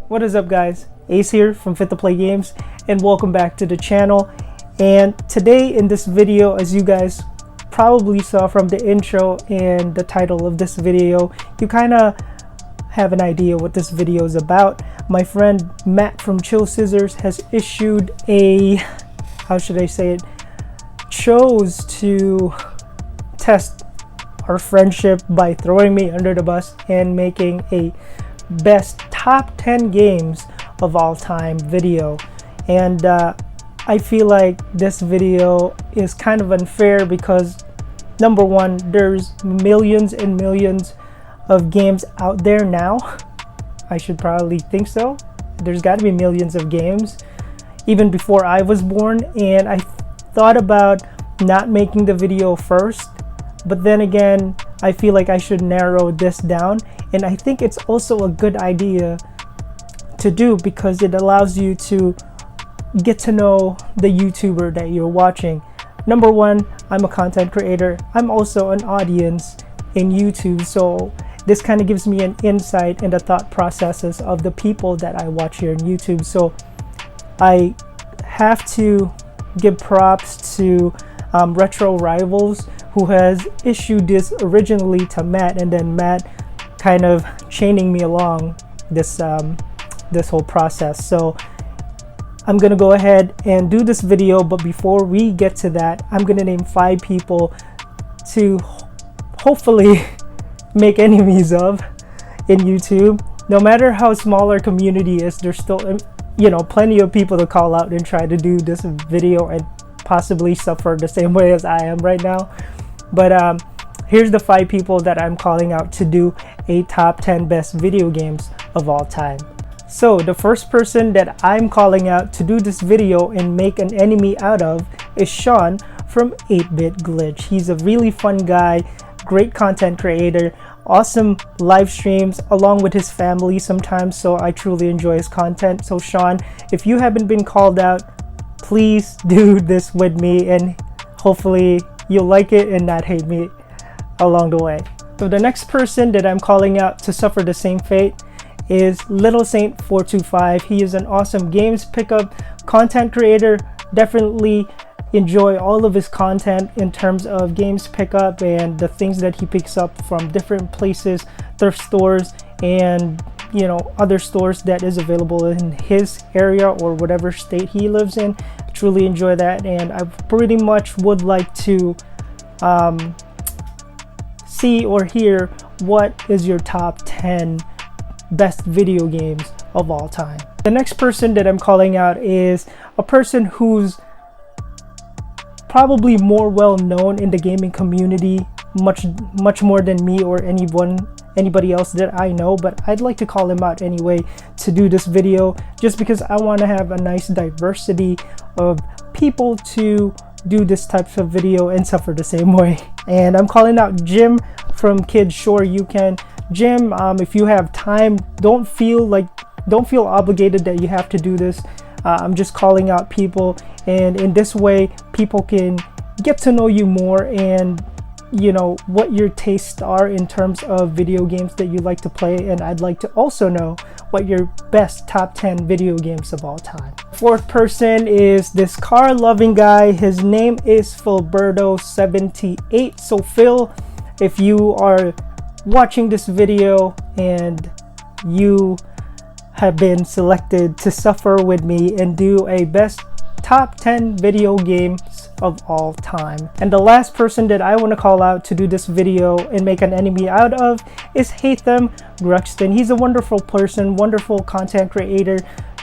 What is up, guys? Ace here from Fit to Play Games, and welcome back to the channel. And today in this video, as you guys probably saw from the intro and the title of this video, you kind of have an idea what this video is about. My friend Matt from Chillscissors has issued a, how should I say it, chose to test our friendship by throwing me under the bus and making a best top 10 games of all time video. And I feel like this video is kind of unfair because number one, there's millions and millions of games out there now. I should probably think so. There's got to be millions of games even before I was born, and I thought about not making the video first, but then again I feel like I should narrow this down, and I think it's also a good idea to do because it allows you to get to know the YouTuber that you're watching. Number one, I'm a content creator. I'm also an audience in YouTube, so this kind of gives me an insight in the thought processes of the people that I watch here on YouTube. So I have to give props to Retro Rivals, who has issued this originally to Matt, and then Matt kind of chaining me along this this whole process. So I'm gonna go ahead and do this video, but before we get to that, I'm gonna name 5 people to hopefully make enemies of in YouTube. No matter how small our community is, there's still, you know, plenty of people to call out and try to do this video and possibly suffer the same way as I am right now. But here's the 5 people that I'm calling out to do a top 10 best video games of all time. So the first person that I'm calling out to do this video and make an enemy out of is Sean from 8-Bit Glitch. He's a really fun guy, great content creator, awesome live streams along with his family sometimes, so I truly enjoy his content. So Sean, if you haven't been called out, please do this with me, and hopefully you'll like it and not hate me along the way. So the next person that I'm calling out to suffer the same fate is Little Saint 425. He is an awesome games pickup content creator. Definitely enjoy all of his content in terms of games pickup and the things that he picks up from different places, thrift stores, and you know, other stores that is available in his area or whatever state he lives in. Truly enjoy that, and I pretty much would like to see or hear what is your top 10 best video games of all time. The next person that I'm calling out is a person who's probably more well known in the gaming community, much more than me or anybody else that I know, but I'd like to call him out anyway to do this video just because I want to have a nice diversity of people to do this type of video and suffer the same way. And I'm calling out Jim from Kids Sure You Can. Jim, if you have time, don't feel obligated that you have to do this. I'm just calling out people, and in this way people can get to know you more and you know what your tastes are in terms of video games that you like to play, and I'd like to also know what your best top 10 video games of all time. Fourth person is this car loving guy. His name is Philberto78. So Phil, if you are watching this video and you have been selected to suffer with me and do a best top 10 video games of all time. And the last person that I want to call out to do this video and make an enemy out of is Hatham Gruxton. He's a wonderful person, wonderful content creator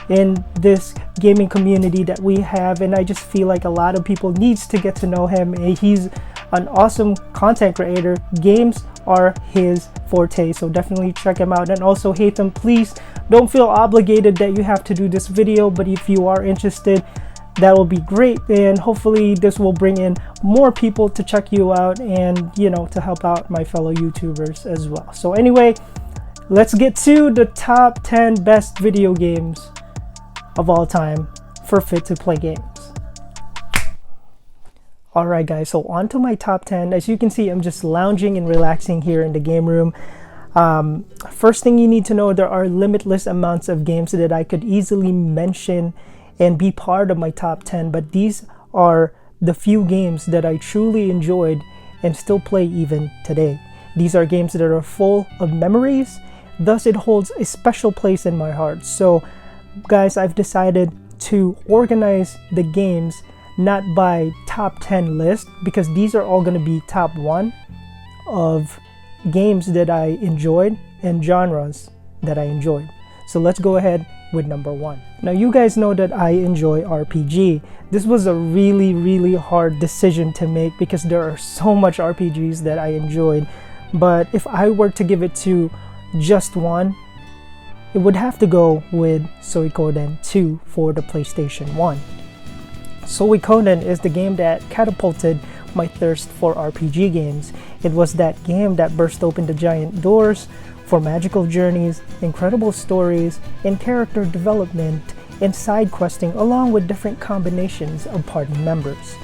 in this gaming community that we have, and I just feel like a lot of people needs to get to know him. He's an awesome content creator. Games are his forte, so definitely check him out. And also Hatham, please don't feel obligated that you have to do this video, but if you are interested, that will be great, and hopefully this will bring in more people to check you out and you know to help out my fellow YouTubers as well. So anyway, let's get to the top 10 best video games of all time for Fit to Play Games. Alright guys, so on to my top 10. As you can see, I'm just lounging and relaxing here in the game room. First thing you need to know, there are limitless amounts of games that I could easily mention and be part of my top 10, but these are the few games that I truly enjoyed and still play even today. These are games that are full of memories, thus it holds a special place in my heart. So guys, I've decided to organize the games not by top 10 list, because these are all going to be top 1 of games that I enjoyed and genres that I enjoyed. So let's go ahead with number 1. Now you guys know that I enjoy RPG. This was a really hard decision to make because there are so much RPGs that I enjoyed, but if I were to give it to just one, it would have to go with Suikoden 2 for the PlayStation 1. Suikoden is the game that catapulted my thirst for RPG games. It was that game that burst open the giant doors for magical journeys, incredible stories, and character development and side questing, along with different combinations of party members.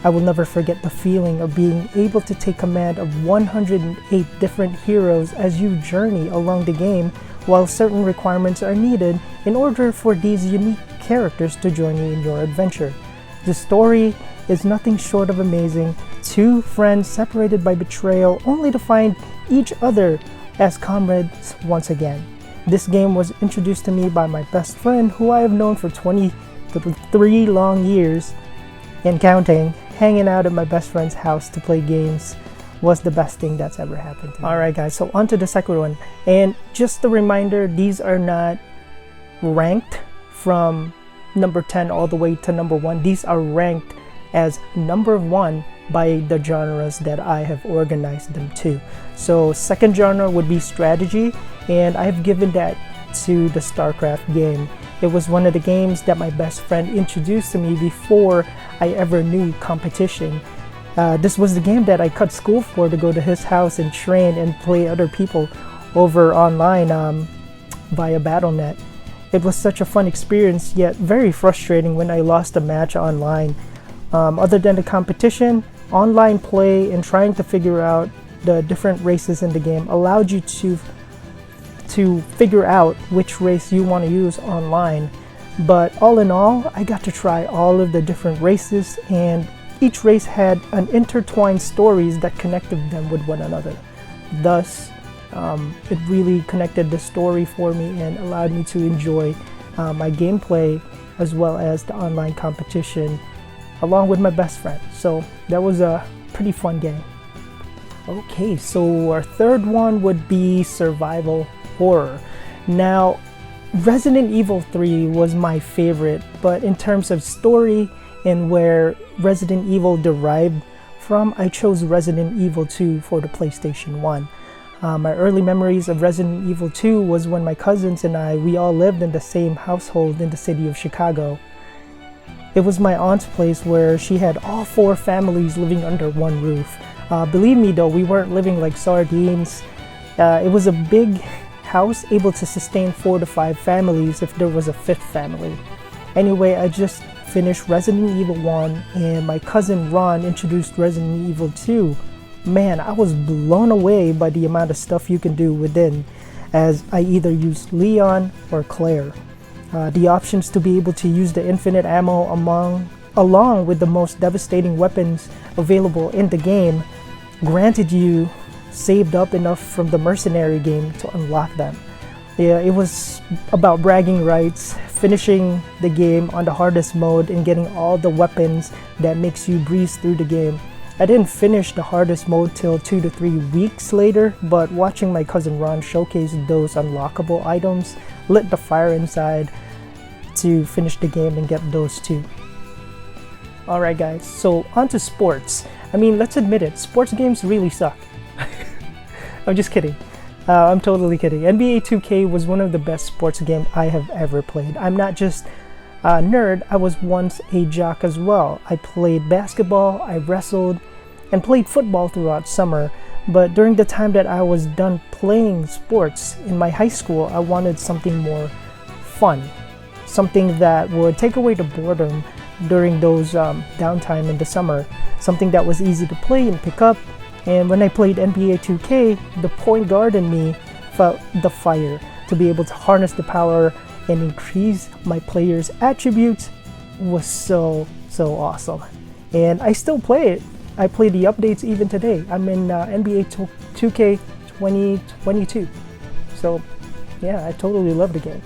I will never forget the feeling of being able to take command of 108 different heroes as you journey along the game, while certain requirements are needed in order for these unique characters to join you in your adventure. The story is nothing short of amazing. Two friends separated by betrayal only to find each other as comrades once again. This game was introduced to me by my best friend, who I have known for 23 long years and counting. Hanging out at my best friend's house to play games was the best thing that's ever happened to me. Alright guys, so on to the second one. And just a reminder, these are not ranked from number 10 all the way to number 1. These are ranked as number 1 by the genres that I have organized them to. So second genre would be strategy, and I've given that to the StarCraft game. It was one of the games that my best friend introduced to me before I ever knew competition. This was the game that I cut school for to go to his house and train and play other people over online via Battle.net. It was such a fun experience, yet very frustrating when I lost a match online. Other than the competition, online play and trying to figure out the different races in the game allowed you to figure out which race you want to use online. But all in all, I got to try all of the different races, and each race had an intertwined stories that connected them with one another. Thus, it really connected the story for me and allowed me to enjoy my gameplay as well as the online competition along with my best friend. So that was a pretty fun game. Okay, so our third one would be survival horror. Now, Resident Evil 3 was my favorite, but in terms of story and where Resident Evil derived from, I chose Resident Evil 2 for the PlayStation 1. My early memories of Resident Evil 2 was when my cousins and we all lived in the same household in the city of Chicago. It was my aunt's place where she had all 4 families living under one roof. Believe me though, we weren't living like sardines. It was a big house able to sustain 4 to 5 families if there was a 5th family. Anyway, I just finished Resident Evil 1 and my cousin Ron introduced Resident Evil 2. Man, I was blown away by the amount of stuff you can do within, as I either used Leon or Claire. The options to be able to use the infinite ammo along with the most devastating weapons available in the game granted you saved up enough from the mercenary game to unlock them. Yeah, it was about bragging rights, finishing the game on the hardest mode and getting all the weapons that makes you breeze through the game. I didn't finish the hardest mode till 2 to 3 weeks later, but watching my cousin Ron showcase those unlockable items lit the fire inside to finish the game and get those too. Alright guys, so on to sports. I mean, let's admit it, sports games really suck. I'm just kidding. I'm totally kidding. NBA 2K was one of the best sports games I have ever played. I'm not just a nerd, I was once a jock as well. I played basketball, I wrestled, and played football throughout summer. But during the time that I was done playing sports in my high school, I wanted something more fun. Something that would take away the boredom during those downtime in the summer. Something that was easy to play and pick up. And when I played NBA 2K, the point guard in me felt the fire to be able to harness the power and increase my players' attributes was so awesome. And I still play it. I play the updates even today. I'm in NBA 2K 2022. So yeah, I totally love the game.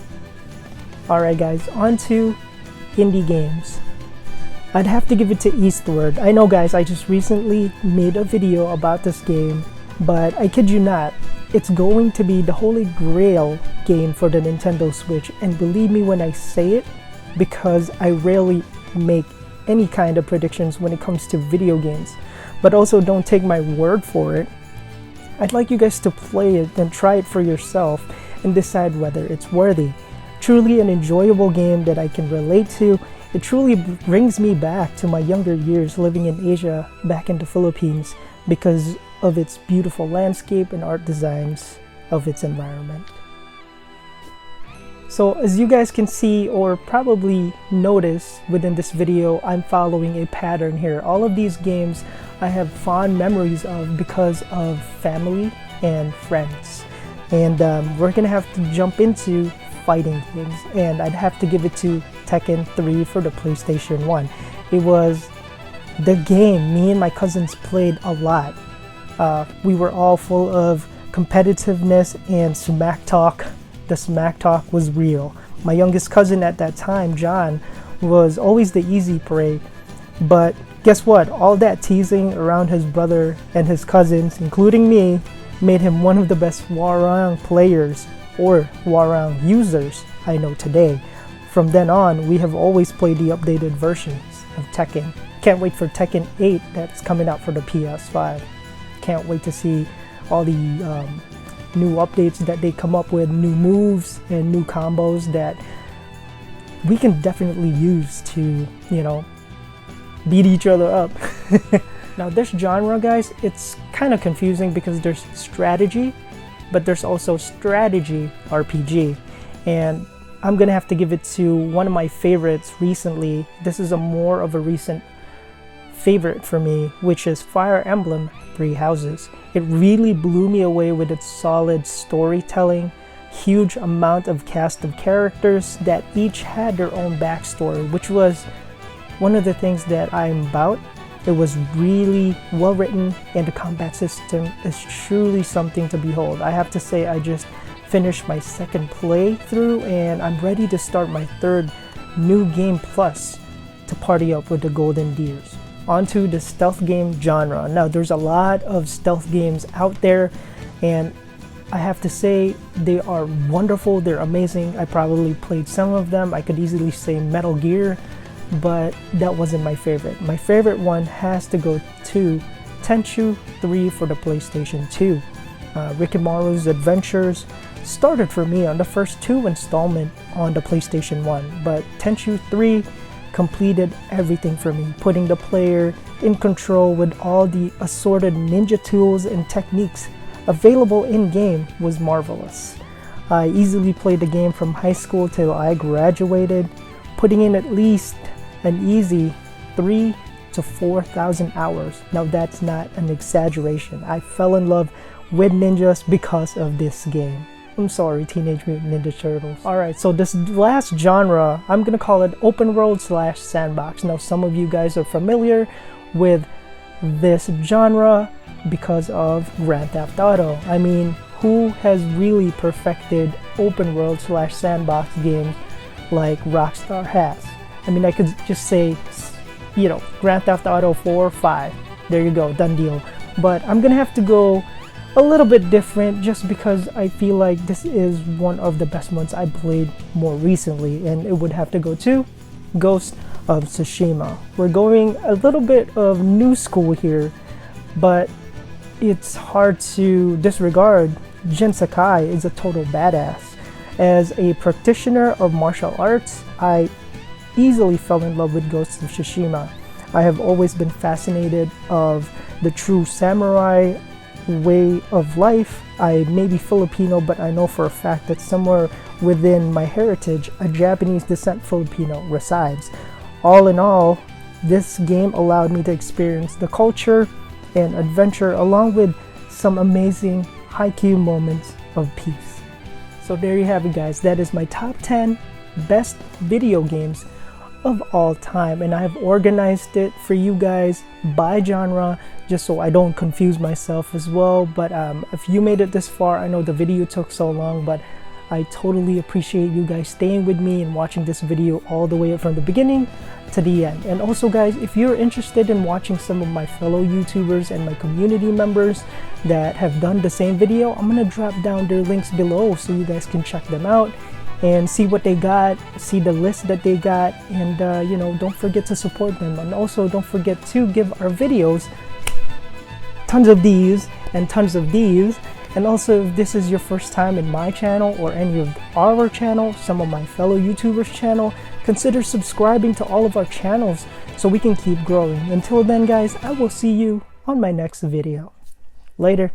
Alright guys, on to indie games. I'd have to give it to Eastward. I know guys, I just recently made a video about this game, but I kid you not, it's going to be the holy grail game for the Nintendo Switch, and believe me when I say it, because I rarely make any kind of predictions when it comes to video games. But also don't take my word for it. I'd like you guys to play it and try it for yourself and decide whether it's worthy. Truly an enjoyable game that I can relate to. It truly brings me back to my younger years living in Asia, back in the Philippines, because of its beautiful landscape and art designs of its environment. So as you guys can see or probably notice within this video, I'm following a pattern here. All of these games I have fond memories of because of family and friends. And we're gonna have to jump into fighting games, and I'd have to give it to Tekken 3 for the PlayStation 1. It was the game me and my cousins played a lot. We were all full of competitiveness and smack talk. The smack talk was real. My youngest cousin at that time, John, was always the easy prey. But guess what? All that teasing around his brother and his cousins, including me, made him one of the best Wartrain players or Wartrain users I know today. From then on, we have always played the updated versions of Tekken. Can't wait for Tekken 8 that's coming out for the PS5. Can't wait to see all the new updates that they come up with, new moves and new combos that we can definitely use to, you know, beat each other up. Now this genre, guys, it's kind of confusing because there's strategy, but there's also strategy RPG, and I'm gonna have to give it to one of my favorites recently. This is a more of a recent favorite for me, which is Fire Emblem Three Houses. It really blew me away with its solid storytelling, huge amount of cast of characters that each had their own backstory, which was one of the things that I'm about. It was really well written, and the combat system is truly something to behold. I have to say, I just finished my second playthrough and I'm ready to start my third new game plus to party up with the golden deers. Onto the stealth game genre. Now there's a lot of stealth games out there, and I have to say they are wonderful, they're amazing. I probably played some of them. I could easily say Metal Gear, but that wasn't my favorite. My favorite one has to go to Tenchu 3 for the PlayStation 2. Rikimaru's Adventures started for me on the first two installment on the PlayStation 1, but Tenchu 3 completed everything for me, putting the player in control with all the assorted ninja tools and techniques available in-game was marvelous. I easily played the game from high school till I graduated, putting in at least an easy 3,000 to 4,000 hours. Now that's not an exaggeration. I fell in love with ninjas because of this game. I'm sorry, Teenage Mutant Ninja Turtles. Alright, so this last genre, I'm gonna call it open world / sandbox. Now some of you guys are familiar with this genre because of Grand Theft Auto. I mean, who has really perfected open world / sandbox games like Rockstar has? I mean, I could just say, you know, Grand Theft Auto 4, 5. There you go, done deal. But I'm gonna have to go a little bit different just because I feel like this is one of the best ones I played more recently, and it would have to go to Ghost of Tsushima. We're going a little bit of new school here, but it's hard to disregard Jin Sakai is a total badass. As a practitioner of martial arts, I easily fell in love with Ghost of Tsushima. I have always been fascinated of the true samurai way of life. I may be Filipino, but I know for a fact that somewhere within my heritage, a Japanese descent Filipino resides. All in all, this game allowed me to experience the culture and adventure along with some amazing haiku moments of peace. So there you have it, guys. That is my top 10 best video games of all time, and I've organized it for you guys by genre just so I don't confuse myself as well. But if you made it this far, I know the video took so long, but I totally appreciate you guys staying with me and watching this video all the way from the beginning to the end. And also, guys, if you're interested in watching some of my fellow YouTubers and my community members that have done the same video, I'm gonna drop down their links below so you guys can check them out and see what they got, see the list that they got, and you know, don't forget to support them. And also don't forget to give our videos tons of these and tons of these. And also, if this is your first time in my channel or any of our channel, some of my fellow YouTubers channel, consider subscribing to all of our channels so we can keep growing. Until then, guys, I will see you on my next video. Later.